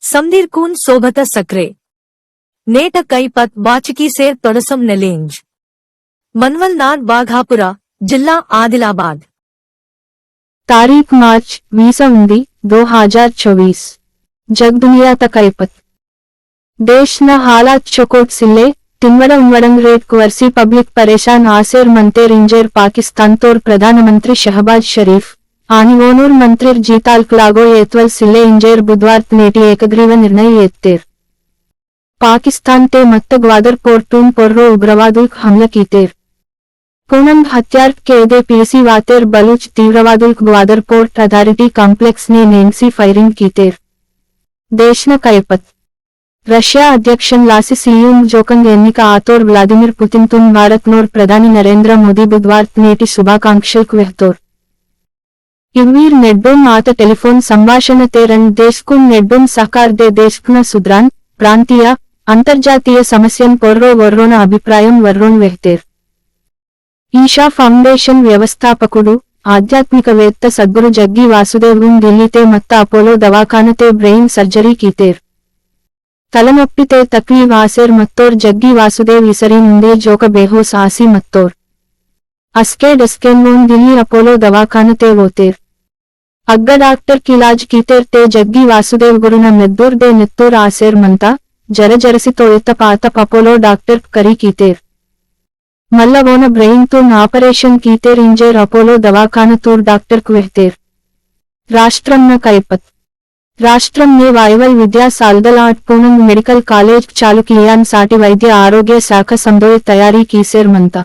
సందీర్కూన్ శోభత సక్రే నేట కైపత్ బాచికీసేర్ తొడసం నెలేంజ్ మన్వల్నార్ బాఘాపుర జిల్లా ఆదిలాబాద్ तारीख मार्च 2024 जग दुनिया तकैपत देश न हालात चकोट सिल्ले तिन्वड उन्वडंग रेट कुवर्सी पब्लिक परेशान आसेर मंतेर इंजेर पाकिस्तान तोर प्रधानमंत्री शहबाज शरीफ आणि ओनूर मंत्रीर जीताल्क लागो येत्वल सिल्ले इंजेर बुधवार नेटी एकग्रीव निर्णय येत्तेर पाकिस्तान ते मत्त ग्वादर पोर्टून पोर्रो उग्रवादुल्क हमला कीतेर पूनम हत्यार केदे पीसी वातेर बलूच तीव्रवादुल्क ग्वादर पोर्ट अथॉरिटी कॉम्प्लेक्स ने नेंसी फायरिंग कीतेर देशना कैपत रशिया अध्यक्षन लासी सियूंग जोकंग एन्निक आतोर व्लादिमीर पुतिन तुन भारत नोर प्रधानी नरेंद्र मोदी बुधवार नेटी शुभाकांक्षल्क वेहतोर इवीर नेड्डोन आत टेलीफोन संभाषण तेरन देशकुन नेड्डोन सहकार दे देशकुन सुद्रान प्रांतीय अंतर्जातीय समस्यन पोर्रो वर्रोन अभिप्रायम वर्रोन वेहतेर ఈషా ఫౌండేషన్ వ్యవస్థాపకుడు ఆధ్యాత్మికవేత్త సద్గురు జగ్గి వాసుదేవ్గున్ ఢిల్లీతే మత్త అపోలో దవాఖానతే బ్రెయిన్ సర్జరీ కీతేర్ తలనొప్పితే తక్లీఫ్ ఆసేర్ మత్తోర్ జగ్గి వాసుదేవ్ ఇసరి నుండే జోక బేహోస్ ఆసి మత్తోర్ అస్కే డస్కెన్లోన్ ఢిల్లీ అపోలో దవాఖానతే ఓతేర్ అగ్గ డాక్టర్ కిలాజ్ కీతేర్ తే జగ్గి వాసుదేవ్ గురున మెద్దూర్ దే నెత్తూర్ ఆసేర్ మంతా జరజరసి తోయత పాత అపోలో డాక్టర్ కరీ కీతేర్ మల్లవోన బ్రెయిన్ తూన్ ఆపరేషన్ కీతేర్ ఇంజేర్ అపోలో దవాఖాన తూర్ డాక్టర్ కు వెహతేర్ రాష్ట్రం న కైపత్ రాష్ట్రం నే వాయువల్ విద్యా సాల్దలాట్ పూనం మెడికల్ కాలేజ్ చాలు కియాన్ సాటి వైద్య ఆరోగ్య శాఖ సందోయ తయారీ కీసేర్ మంతా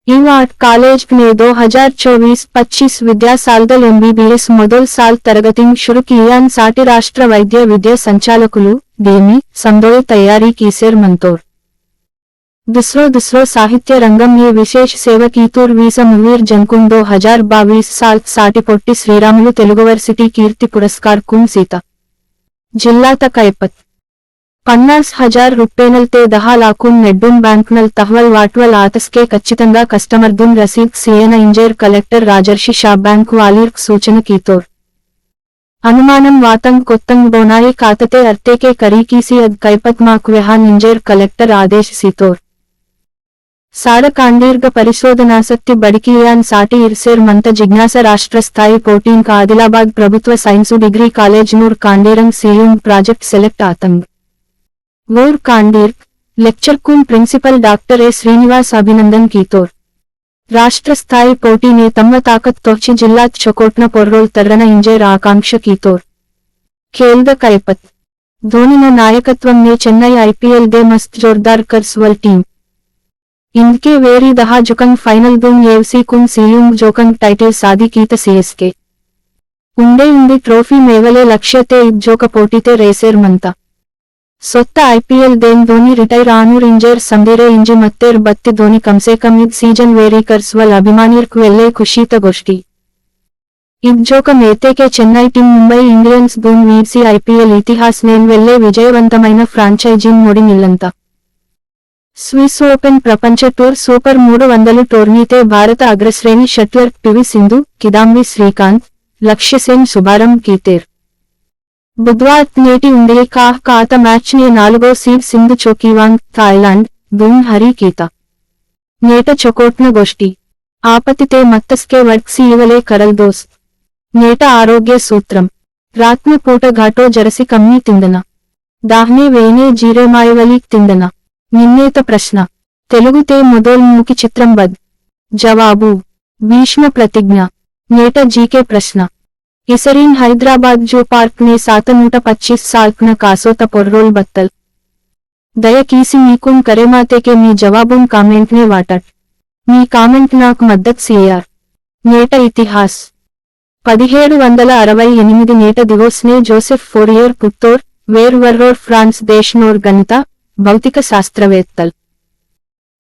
ఈవాట్ కాలేజ్ ने 2024-25 विद्या सालदल MBBS మొదల్ సాల్ తరగతింగ్ షురు కియాన్ సాటి రాష్ట్ర వైద్య విద్య సంచాలకులు దేమి సందోయ తయారీ కీసేర్ మంతోర్ दूसरो साहित्य रंगम में विशेष सेवा कीतूर वीस मुवीर जनकुन 2022 साल साटी पोट्टी श्रीरामुलु तेलुगुवर्सिटी कीर्ति पुरस्कार कुन सीता जिल्ला तकैपत 50,000 रुपयेनल ते 10 लाखून नेड्डून बैंकनल तहवल वाटवल आतस्के खच्चितंगा कस्टमर दुन रसीद सीएन इंजेर कलेक्टर राजर्षि शा बैंक वालीर्क सूचन कीतोर अनुमानम वातंग कोत्तंग बोनाई कातते अर्ते के करी कीसी अद कैपत माक व्यहान इंजेर कलेक्टर आदेश सीतोर साड़ कांडीर्घ परिशोधनासक्ति बड़िकियान साटी इर्सेर मंत जिज्ञासा राष्ट्र स्थायी पोटीन का आदिलाबाद प्रभुत्व साइंसु डिग्री कॉलेज नूर कांडीरंग सीयूंग प्राजेक्ट सेलेक्ट आतंग वोर कांडीर्घ लेक्चर कुन प्रिंसिपल डॉक्टर ए श्रीनिवास अभिनंदन कीतोर राष्ट्र स्थायी पोटी ने तम्म ताकत तोची जिल्ला चकोटन पोर्रोल तर्रन इंजेर आकांक्ष कीतोर खेल द कैपत धोनी न नायकत्वं ने चेन्नई IPL दे मस्त जोरदार कर्सवल टीम इनके वेरी 10 जुकंग फाइनल दुन AFC कुन सीयूंग जोकंग टाइटल साधी कीत CSK उंडे ट्रोफी मेवले लक्ष्यते इज्जोक पोटीते रेसेर मंता सొత్త IPL देन धोनी रिटायर आनूर इंजेर संदिरे इंजि मत्तेर बत्ति धोनी कमसे कम इद सीजन वेरी कर्सवल अभिमानीर्क वेल्ले खुशीत गोष्टी इज्जोक मेते के चेन्नई टीम मुंबई इंडियंस दुन वीसी IPL इतिहास नेन वेल्ले विजयवंतమైన ఫ్రాంచైజీని मोडी निल्लंता స్విస్ ఓపెన్ ప్రపంచ టూర్ సూపర్ 300 టోర్నీతే భారత అగ్రశ్రేణి షట్లర్ పివి సింధు కిదాంబి శ్రీకాంత్ లక్ష్యసేన్ శుభారంభ్ కీతేర్ బుధవార్ నేటి ఉండే కాత మ్యాచ్ నే 4వ seed Sindhu చోకీవాంగ్ Thailand దున్ Hari Keetha నేట చొకోట్న Goshti ఆపతితే మత్తస్కే వడ్క్సి ఇవలే Karl దోస్త్ నేట ఆరోగ్య సూత్రం రాత్న పూట ఘాటో జరసి కమ్మి తిందన దాహ్నే వేనే జీరేమాయవలి తిందన నిన్నేత ప్రశ్న తెలుగుతే మొదల్ముఖి చిత్రం బద్ జవాబు భీష్మ ప్రతిజ్ఞ నేట జీకే ప్రశ్న ఇసరీన్ హైదరాబాద్ జూ పార్క్ నే 725 సాల్క్న కాసోత పొర్రోల్ బత్తల్ దయకీసి మీకున్ కరేమాతేకే మీ జవాబున్ కామెంట్ నే వాటట్ మీ కామెంట్ నాకు మద్దత్ సియార్ నేట ఇతిహాస్ 1768 నేట దివోస్ నే జోసెఫ్ ఫోరియర్ పుత్తోర్ వేర్ వర్రోర్ ఫ్రాన్స్ దేశ్ నోర్ గణిత భౌతిక శాస్త్రవేత్తల్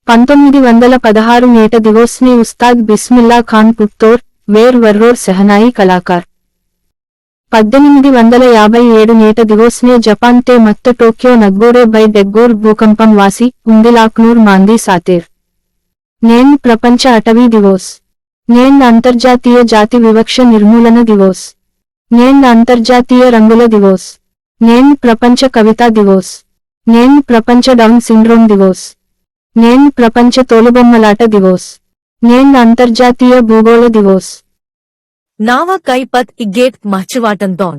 1916 నేట దివోస్ నే ఉస్తాద్ బిస్మిల్లా ఖాన్ పుత్తోర్ వేర్ వర్రోర్ సెహనాయి కళాకార్ 1857 నేట దివోస్ నే జపాన్ తే మత్త టోక్యో నగ్గోరే బై డెగ్గోర్ భూకంపం వాసి ఉందిలాక్నూర్ మాందీ సాతేర్ నేన్ ప్రపంచ అటవీ దివోస్ నేన్ అంతర్జాతీయ జాతి వివక్ష నిర్మూలన దివోస్ నేన్ అంతర్జాతీయ రంగుల దివోస్ నేను ప్రపంచ కవితా దివోస్. నేను ప్రపంచ డౌన్ సిండ్రోమ్ దివోస్. నేను ప్రపంచ తోలుబొమ్మలాట దివోస్. నేను అంతర్జాతీయ భూగోళ దివోస్. नाव कई पत इगेट महचवाटंतोन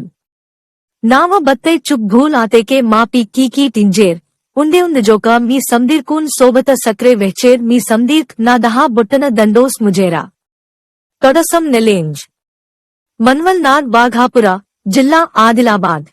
नाव बत्ते चुप घूल आते के मापी की टिंजेर उंडे जोका मी समदीर कून सोबत सक्रे वेचेर मी समदीर ना दहा बुट्टन दंडोस मुजेरा तोडसम नेलेंज मनवल नाद बाघापुरा जिल्ला आदिलाबाद।